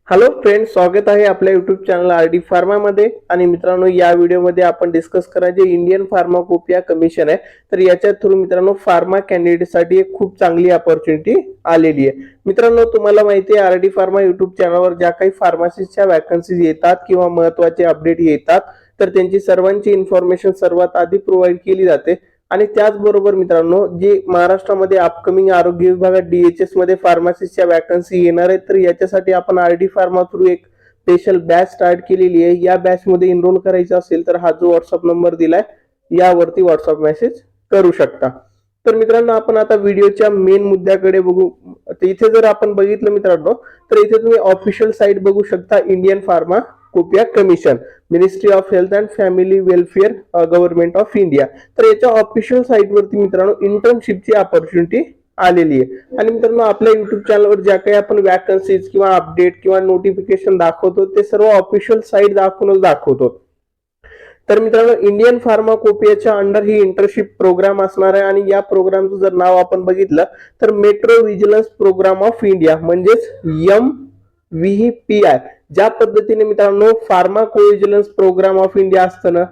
Hello friends, स्वागत आहे आपल्या यूट्यूब चॅनल आरडी फार्मामध्ये. आणि मित्रांनो, या व्हिडिओमध्ये आपण डिस्कस करायचे इंडियन फार्माकोपिया कमिशन आहे. तर याच्या थ्रू मित्रांनो फार्मा कॅन्डिडेटसाठी एक खूप चांगली अपॉर्च्युनिटी आलेली आहे. मित्रांनो, तुम्हाला माहिती आहे आरडी फार्मा यूट्यूब चॅनलवर ज्या काही फार्मसिस्टच्या वॅकन्सीज येतात किंवा महत्त्वाचे अपडेट येतात तर त्यांची सर्वांची इन्फॉर्मेशन सर्वात आधी प्रोव्हाइड केली जाते. आणि त्याचबरोबर मित्रांनो, जे महाराष्ट्रामध्ये अपकमिंग आरोग्य विभागात DHS मध्ये फार्मासिस्टच्या वॅकन्सी येणार आहेत, तर याच्यासाठी आपण आरडी फार्मा थ्रू एक स्पेशल बॅच स्टार्ट केलेली आहे. या बॅच मध्ये एनरोल करायचं असेल तर हा जो व्हॉट्सअप नंबर दिलाय यावरती व्हॉट्सअप मेसेज करू शकता. तर मित्रांनो, आपण आता व्हिडिओच्या मेन मुद्द्याकडे बघू. तर इथे जर आपण बघितलं मित्रांनो, तर इथे तुम्ही ऑफिशियल साईट बघू शकता, Indian Pharmacopoeia Commission, Ministry of Health and Family Welfare, Government of India. तर याच्या ऑफिशियल साईट वरती मित्रांनो इंटर्नशिपची अपॉर्च्युनिटी आलेली आहे. आणि मित्रांनो, आपल्या युट्यूब चॅनलवर ज्या काही आपण वॅकन्सीज किंवा अपडेट किंवा नोटिफिकेशन दाखवतो ते सर्व ऑफिशियल साईट दाखवूनच दाखवतो. तर मित्रांनो, इंडियन फार्माकोपियाच्या अंडर ही इंटर्नशिप प्रोग्राम असणार आहे. आणि या प्रोग्रामचं जर नाव आपण बघितलं तर metro vigilance program of India म्हणजेच MVPI. ज्या पद्धतीने मित्रांनो फार्माकोव्हिजिलन्स प्रोग्राम ऑफ इंडिया असतं ना,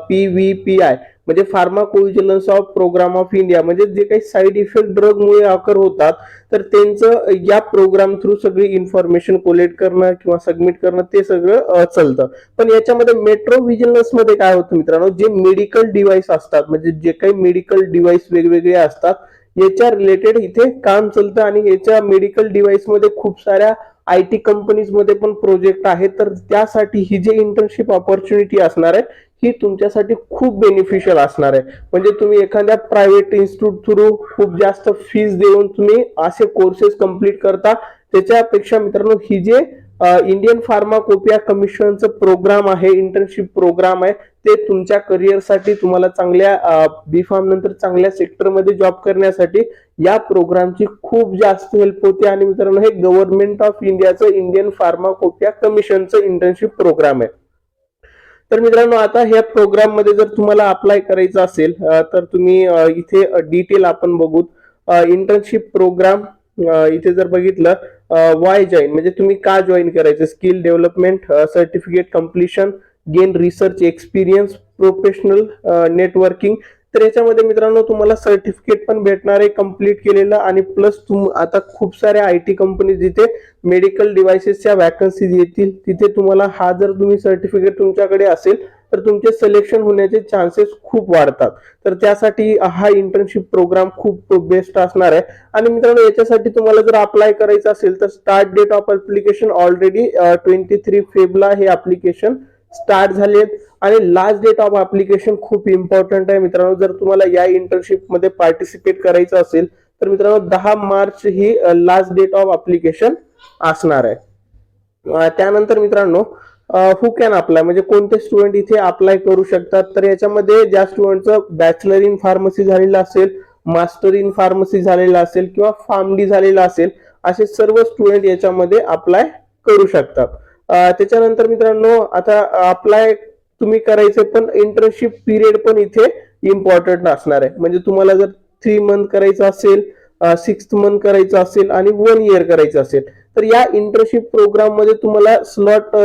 PVPI म्हणजे फार्माकोव्हिजिलन्स ऑफ प्रोग्राम ऑफ इंडिया, म्हणजे जे काही साईड इफेक्ट ड्रग मुळे ऑकर होतात तर त्यांचं या प्रोग्राम थ्रू सगळी इन्फॉर्मेशन कोलेक्ट करणं किंवा सबमिट करणं ते सगळं चालतं. पण याच्यामध्ये मेट्रो व्हिजिलन्स मध्ये काय होतं मित्रांनो, जे मेडिकल डिव्हाइस असतात म्हणजे जे काही मेडिकल डिव्हाइस वेगवेगळे असतात याच्या रिलेटेड इथे काम चालतं. आणि याच्या मेडिकल डिव्हाइस मध्ये खूप साऱ्या IT कंपनीज मध्ये पण प्रोजेक्ट आहेत. तर त्यासाठी ही जे इंटर्नशिप अपॉर्च्युनिटी असणार आहे ही तुमच्यासाठी खूप बेनिफिशियल असणार आहे. म्हणजे तुम्ही एखाद्या प्रायव्हेट इन्स्टिट्यूट थ्रू खूप जास्त फीस देऊन तुम्ही असे कोर्सेस कंप्लीट करता, त्याच्यापेक्षा मित्रांनो ही जे इंडियन फार्माकोपिया कमिशनचं प्रोग्राम आहे, इंटर्नशिप प्रोग्राम आहे, ते तुमच्या करिअरसाठी तुम्हाला चांगल्या B.Pharm नंतर चांगल्या सेक्टरमध्ये जॉब करण्यासाठी या प्रोग्रामची खूप जास्त हेल्प होते. आणि मित्रांनो, हे गव्हर्नमेंट ऑफ इंडियाचं इंडियन फार्माकोपिया कमिशनचं इंटर्नशिप प्रोग्राम आहे. तर मित्रांनो, आता ह्या प्रोग्राम मध्ये जर तुम्हाला अप्लाय करायचं असेल तर तुम्ही इथे डिटेल आपण बघू. इंटर्नशिप प्रोग्राम इथे जर बघितलं, वाय जॉईन म्हणजे तुम्ही का जॉईन करायचं, skill development, certificate completion, gain research experience, professional networking. तर याच्यामध्ये मित्रांनो तुम्हाला सर्टिफिकेट पण भेटणार आहे कंप्लीट केलेलं. आणि प्लस आता खूप साऱ्या IT कंपनी जिथे मेडिकल डिव्हाइसेसच्या वॅकन्सीज येतील तिथे तुम्हाला हा जर तुम्ही सर्टिफिकेट तुमच्याकडे असेल तर तुमचे सिलेक्शन होण्याचे चान्सेस खूप वाढतात. तर त्यासाठी हा इंटर्नशिप प्रोग्राम खूप बेस्ट असणार आहे. आणि मित्रांनो, याच्यासाठी तुम्हाला जर अप्लाय करायचं असेल तर start date of application already 23 फेब्रुवारीला हे ऍप्लिकेशन स्टार्ट झाले. आणि लास्ट डेट ऑफ ऍप्लिकेशन खूप इम्पॉर्टंट आहे मित्रांनो. जर तुम्हाला या इंटर्नशिप मध्ये पार्टिसिपेट करायचं असेल तर मित्रांनो 10 मार्च ही लास्ट डेट ऑफ ऍप्लिकेशन असणार आहे. त्यानंतर मित्रांनो, हु कॅन अप्लाय म्हणजे कोणते स्टुडंट इथे अप्लाय करू शकतात. तर याच्यामध्ये ज्या स्टुडंटचं बॅचलर इन फार्मसी झालेलं असेल, मास्टर इन फार्मसी झालेलं असेल किंवा PharmD झालेलं असेल, असे सर्व स्टुडंट याच्यामध्ये अप्लाय करू शकतात. त्याच्यानंतर मित्रांनो, आता अप्लाय तुम्ही करायचे पण इंटर्नशिप पिरियड पण इथे इम्पॉर्टंट असणार आहे. म्हणजे तुम्हाला जर 3 मंथ करायचं असेल, 6 मंथ करायचं असेल आणि 1 इयर करायचं असेल तर या इंटर्नशिप प्रोग्राम मध्ये तुम्हाला स्लॉट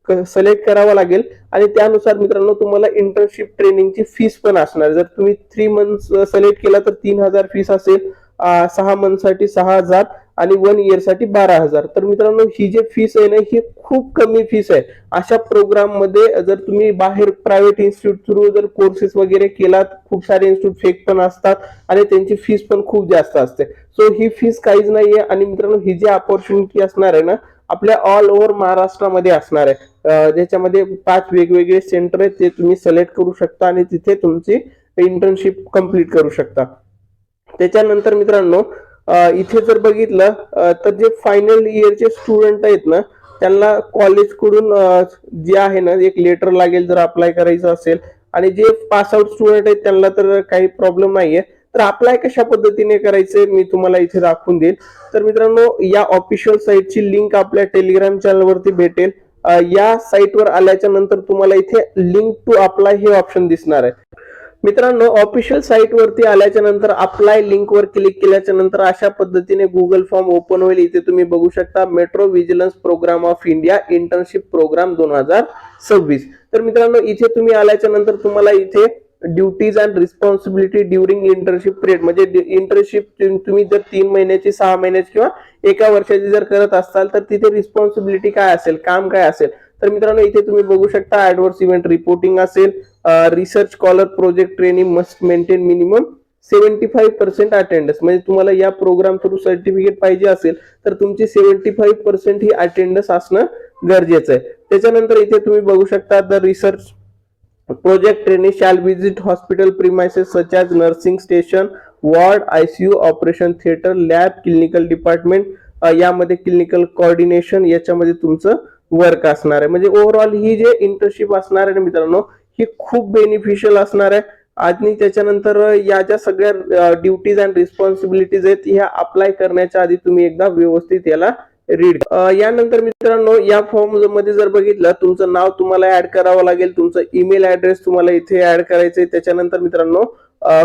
सिलेक्ट करावा लागेल. आणि त्यानुसार मित्रांनो तुम्हाला इंटर्नशिप ट्रेनिंगची फीस पण असणार. जर तुम्ही 3 मंथ सिलेक्ट केला तर 3000 फीस असेल, 6 मंथ साठी 6000 आणि 1 इयर साठी 12000. तर मित्रांनो, ही जी फीस आहे ना ही खूप कमी फीस आहे. अशा प्रोग्राम मध्ये जर तुम्ही बाहेर प्रायव्हेट इन्स्टिट्यूट थ्रू जर कोर्सेस वगैरे केलात, खूप सारे इन्स्टिट्यूट फेक पण असतात आणि त्यांची फीस पण खूप जास्त असते. सो ही फीस काहीच नाहीये. आणि मित्रांनो, ही जी अपॉर्च्युनिटी असणार आहे ना आपल्या ऑल ओव्हर महाराष्ट्रामध्ये असणार आहे, ज्याच्यामध्ये 5 वेगवेगळे सेंटर आहेत ते तुम्ही सिलेक्ट करू शकता आणि तिथे तुमची इंटर्नशिप कंप्लीट करू शकता. त्याच्यानंतर मित्रांनो, इथे जर बघितलं तर जे फायनल इयरचे स्टुडंट आहेत ना त्यांना कॉलेजकडून जे आहे ना एक लेटर लागेल जर अप्लाय करायचं असेल. आणि जे पास आउट स्टुडंट आहेत त्यांना तर काही प्रॉब्लेम नाहीये. तर अप्लाय कशा पद्धतीने करायचे मी तुम्हाला इथे दाखवून देईल. तर मित्रांनो, या ऑफिशियल साईटची लिंक आपल्या टेलिग्राम चॅनलवरती भेटेल. या साईटवर आल्याच्या नंतर तुम्हाला इथे लिंक टू अप्लाय हे ऑप्शन दिसणार आहे. मित्रांनो, ऑफिशियल साईट वरती आल्याच्या नंतर अप्लाय लिंक वर क्लिक केल्याच्या नंतर अशा पद्धतीने गुगल फॉर्म ओपन होईल. इथे तुम्ही बघू शकता metro vigilance program of India internship program 2026. तर मित्रांनो, इथे तुम्ही आल्याच्या नंतर तुम्हाला इथे duties and responsibility during internship period म्हणजे इंटर्नशिप तुम्ही जर 3 महिन्याची 6 महिन्याची किंवा 1 वर्षाची जर करत असाल तर तिथे रिस्पॉन्सिबिलिटी काय असेल, काम काय असेल. तर मित्रांनो, इथे तुम्ही बघू शकता ऍडव्हर्स इव्हेंट रिपोर्टिंग असेल, research scholar project training must maintain minimum 75% attendance. म्हणजे तुम्हाला या प्रोग्राम थ्रू सर्टिफिकेट पाहिजे असेल तर तुमची 75% ही अटेंडन्स असणं गरजेचं आहे. त्याच्यानंतर इथे तुम्ही बघू शकता the research project training shall visit hospital premises such as nursing station, ward, ICU, operation theatre, lab, clinical department. यामध्ये क्लिनिकल कोऑर्डिनेशन याच्यामध्ये तुमचं वर्क असणार आहे. म्हणजे ओव्हरऑल ही जे इंटर्नशिप असणार आहे मित्रांनो, ही खूप बेनिफिशियल असणार आहे. आणि त्याच्यानंतर या ज्या सगळ्या ड्युटीज अँड रिस्पॉन्सिबिलिटीज आहेत ह्या अप्लाय करण्याच्या आधी तुम्ही एकदा व्यवस्थित याला रीड. यानंतर मित्रांनो, या फॉर्म मध्ये जर बघितलं तुमचं नाव तुम्हाला ऍड करावं लागेल, तुमचं ईमेल ऍड्रेस तुम्हाला इथे ऍड करायचंय. त्याच्यानंतर मित्रांनो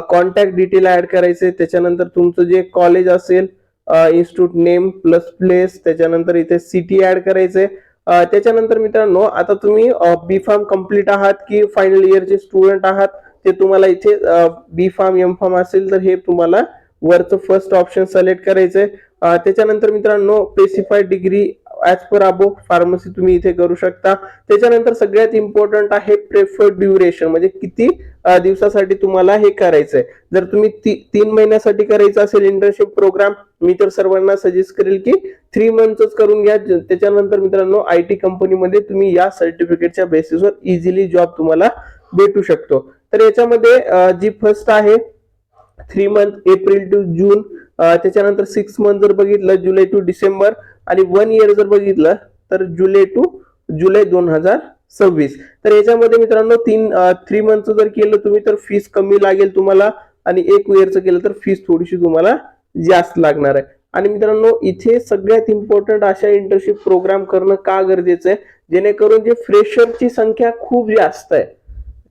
कॉन्टॅक्ट डिटेल ऍड करायचे. त्याच्यानंतर तुमचं जे कॉलेज असेल, इन्स्टिट्यूट नेम प्लस प्लेस, त्याच्यानंतर इथे सिटी ऍड करायचे. त्याच्यानंतर मित्रांनो, आता तुम्ही बी फार्म कम्प्लीट आहात की फायनल इयरचे स्टुडंट आहात ते तुम्हाला इथे बी फार्म एम फार्म असेल तर हे तुम्हाला वरचं फर्स्ट ऑप्शन सिलेक्ट करायचंय. त्याच्यानंतर मित्रांनो स्पेसिफाईड डिग्री ऍज पर अबो फार्मसी तुम्ही इथे करू शकता. त्याच्यानंतर सगळ्यात इम्पॉर्टंट आहे प्रेफर्ड ड्युरेशन म्हणजे किती दिवसासाठी तुम्हाला हे करायचंय. जर तुम्ही 3 महिन्यासाठी करायचं असेल इंटर्नशिप प्रोग्राम, मी तर सर्वांना सजेस्ट करेल की 3 मंथच करून घ्या. त्याच्यानंतर मित्रांनो आयटी कंपनीमध्ये तुम्ही या सर्टिफिकेटच्या बेसिसवर इझिली जॉब तुम्हाला भेटू शकतो. तर याच्यामध्ये जी फर्स्ट आहे 3 मंथ एप्रिल टू जून, त्याच्यानंतर 6 मंथ जर बघितलं जुलै टू डिसेंबर, आणि 1 इयर जर बघितलं तर जुलै टू जुलै 2026. तर याच्यामध्ये मित्रांनो 3 मंथचं जर केलं तुम्ही तर फीस कमी लागेल तुम्हाला, आणि 1 इयरचं केलं तर फीस थोडीशी तुम्हाला जास्त लागणार आहे. आणि मित्रांनो इथे सगळ्यात इम्पॉर्टंट अशा इंटर्नशिप प्रोग्राम करणं का गरजेचं आहे, जेणेकरून जे फ्रेशरची संख्या खूप जास्त आहे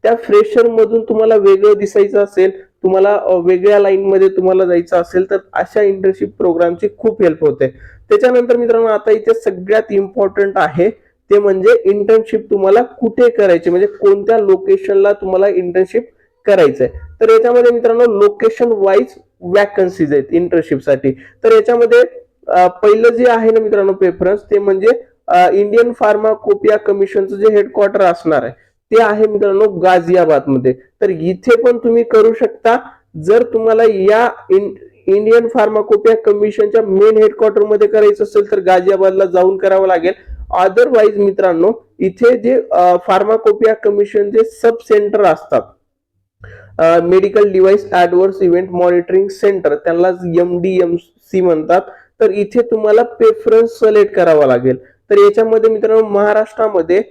त्या फ्रेशर मधून तुम्हाला वेगळं दिसायचं असेल, तुम्हाला वेगळ्या लाईन मध्ये तुम्हाला जायचं असेल तर अशा इंटर्नशिप प्रोग्रामची खूप हेल्प होते. त्याच्यानंतर मित्रांनो आता इथे सगळ्यात इम्पॉर्टंट आहे ते म्हणजे इंटर्नशिप तुम्हाला कुठे करायची, म्हणजे कोणत्या लोकेशनला तुम्हाला इंटर्नशिप करायचंय. तर याच्यामध्ये मित्रांनो लोकेशन वाईज वॅकन्सीज आहेत इंटर्नशिपसाठी. तर याच्यामध्ये पहिलं जे आहे ना मित्रांनो प्रेफरन्स ते म्हणजे इंडियन फार्माकोपिया कमिशनचं जे हेडक्वार्टर असणार आहे ते आहे मित्रांनो गाझियाबाद मध्ये. तर इथे पण तुम्ही करू शकता. जर तुम्हाला या इंडियन फार्माकोपिया कमिशनच्या मेन हेडक्वार्टर मध्ये करायचं असेल तर गाझियाबादला जाऊन करावं लागेल. अदरवाईज मित्रांनो इथे जे फार्माकोपिया कमिशनचे सब सेंटर असतात, medical device adverse event monitoring centre, त्यांना MDMC म्हणतात. तर इथे तुम्हाला प्रेफरन्स सिलेक्ट करावा लागेल. तर याच्यामध्ये मित्रांनो महाराष्ट्रामध्ये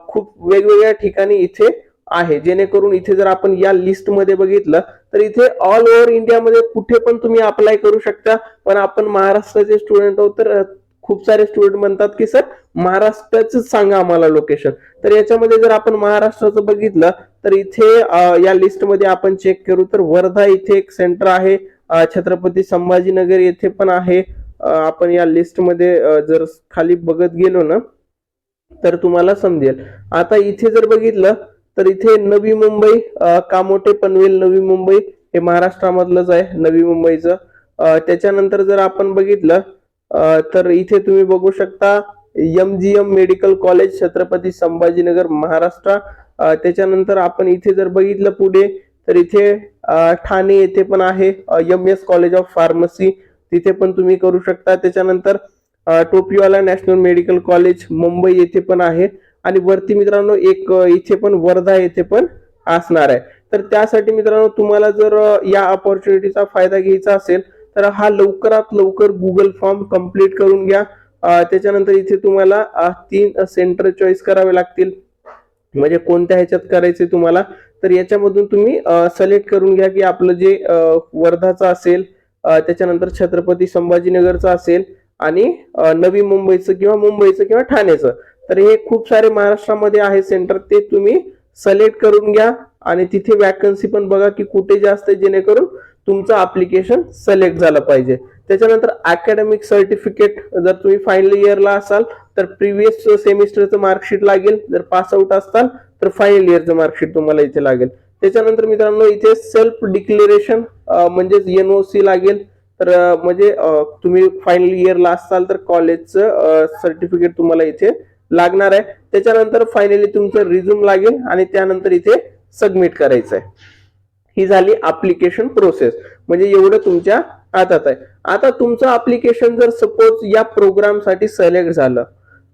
खूप वेगवेगळ्या ठिकाणी इथे आहे, जेणेकरून इथे जर आपण या लिस्ट मध्ये बघितलं तर इथे ऑल ओव्हर इंडियामध्ये कुठे पण तुम्ही अप्लाय करू शकता. पण आपण महाराष्ट्राचे स्टुडंट आहोत तर खूप सारे स्टुडंट म्हणतात की सर महाराष्ट्राचं सांगा आम्हाला लोकेशन. तर याच्यामध्ये जर आपण महाराष्ट्राचं बघितलं तर इथे या लिस्ट मध्ये आपण चेक करू तर वर्धा इथे एक सेंटर आहे, छत्रपती संभाजीनगर येथे पण आहे. आपण या लिस्ट मध्ये जर खाली बघत गेलो ना तर तुम्हाला समजेल. आता इथे जर बघितलं तर इथे नवी मुंबई, कामोठे पनवेल नवी मुंबई हे महाराष्ट्रामधलंच आहे नवी मुंबईचं. त्याच्यानंतर जर आपण बघितलं तर इथे तुम्ही बघू शकता MGM medical college Chhatrapati Sambhajinagar Maharashtra. त्याच्यानंतर आपण इथे जर बघितलं पुढे तर इथे ठाणे येथे पण आहे MS कॉलेज ऑफ फार्मसी, तिथे पण तुम्ही करू शकता. त्याच्यानंतर Topiwala national medical college Mumbai येथे पण आहे. आणि वरती मित्रांनो एक इथे पण वर्धा येथे पण असणार आहे. तर त्यासाठी मित्रांनो तुम्हाला जर या अपॉर्च्युनिटीचा फायदा घ्यायचा असेल तर हा लवकरात लवकर गुगल फॉर्म कंप्लीट करून घ्या. त्याच्यानंतर इथे तुम्हाला 3 सेंटर चॉईस करावे लागतील, म्हणजे कोणत्या ह्याच्यात करायचे तुम्हाला. तर याच्यामधून तुम्ही सिलेक्ट करून घ्या की आपलं जे वर्धाचं असेल, त्याच्यानंतर छत्रपती संभाजीनगरचं असेल, आणि नवी मुंबईचं किंवा मुंबईचं किंवा ठाण्याचं. तर हे खूप सारे महाराष्ट्रामध्ये आहे सेंटर, ते तुम्ही सिलेक्ट करून घ्या आणि तिथे वॅकन्सी पण बघा की कुठे जास्त आहे, जेणेकरून तुमचं ऍप्लिकेशन सिलेक्ट झालं पाहिजे. त्याच्यानंतर अकॅडमिक सर्टिफिकेट, जर तुम्ही फायनल इयरला असाल तर प्रिव्हियस सेमिस्टरचं मार्कशीट लागेल, जर पास आउट असाल तर फायनल इयरचं मार्कशीट तुम्हाला इथे लागेल. त्याच्यानंतर मित्रांनो इथे सेल्फ डिक्लेरेशन म्हणजेच NOC लागेल. तर म्हणजे तुम्ही फायनल इयरला असाल तर कॉलेजचं सर्टिफिकेट तुम्हाला इथे लागणार आहे. त्याच्यानंतर फायनली तुमचं रिझ्यूम लागेल आणि त्यानंतर इथे सबमिट करायचं आहे. ही झाली ऍप्लिकेशन प्रोसेस, म्हणजे एवढं तुमच्या हातात आहे. आता तुमचं ऍप्लिकेशन जर सपोज या प्रोग्रामसाठी सिलेक्ट झालं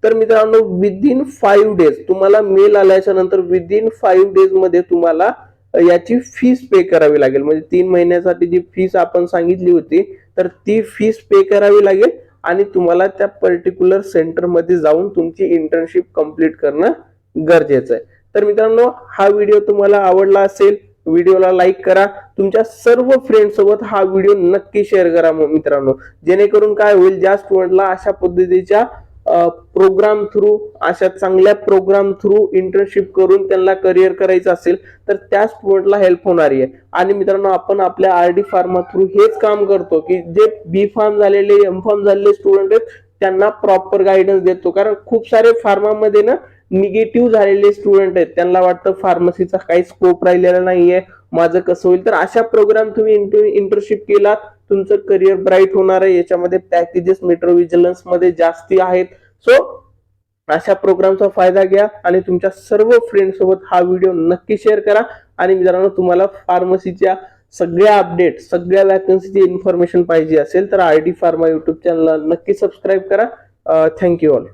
तर मित्रांनो विदिन 5 डेज तुम्हाला मेल आल्याच्या नंतर विदिन 5 डेज मध्ये तुम्हाला याची फीस पे करावी लागेल. म्हणजे 3 महिन्यासाठी जी फीस आपण सांगितली होती तर ती फीस पे करावी लागेल आणि तुम्हाला त्या पर्टिक्युलर सेंटरमध्ये जाऊन तुमची इंटर्नशिप कंप्लीट करणं गरजेचं आहे. तर मित्रांनो हा व्हिडिओ तुम्हाला आवडला असेल, व्हिडिओला लाईक करा, तुमच्या सर्व फ्रेंड सोबत हा व्हिडिओ नक्की शेअर करा मित्रांनो, जेणेकरून काय होईल, ज्या स्टुडंटला अशा पद्धतीच्या प्रोग्राम थ्रू, अशा चांगल्या प्रोग्राम थ्रू इंटर्नशिप करून त्यांना करिअर करायचं असेल तर त्या स्टुडंटला हेल्प होणारी आहे. आणि मित्रांनो आपण आपल्या RD फार्मा थ्रू हेच काम करतो की जे B फार्म झालेले, M फार्म झालेले स्टुडंट आहेत त्यांना प्रॉपर गायडन्स देतो. कारण खूप सारे फार्मामध्ये ना निगेटिव्ह झालेले स्टुडंट आहेत, त्यांना वाटतं फार्मसीचा काही स्कोप राहिलेला नाहीये, माझं कसं होईल. तर अशा प्रोग्राम तुम्ही इंटर्नशिप केलात, तुमचं करिअर ब्राईट होणार आहे. याच्यामध्ये पॅकेजेस मेट्रो व्हिजिलन्स मध्ये जास्ती आहेत. सो अशा प्रोग्रामचा फायदा घ्या आणि तुमच्या सर्व फ्रेंड सोबत हा व्हिडिओ नक्की शेअर करा. आणि मित्रांनो तुम्हाला फार्मसीच्या सगळ्या अपडेट, सगळ्या वॅकन्सीची इन्फॉर्मेशन पाहिजे असेल तर RD फार्मा युट्यूब चॅनलला नक्की सबस्क्राईब करा. Thank you all.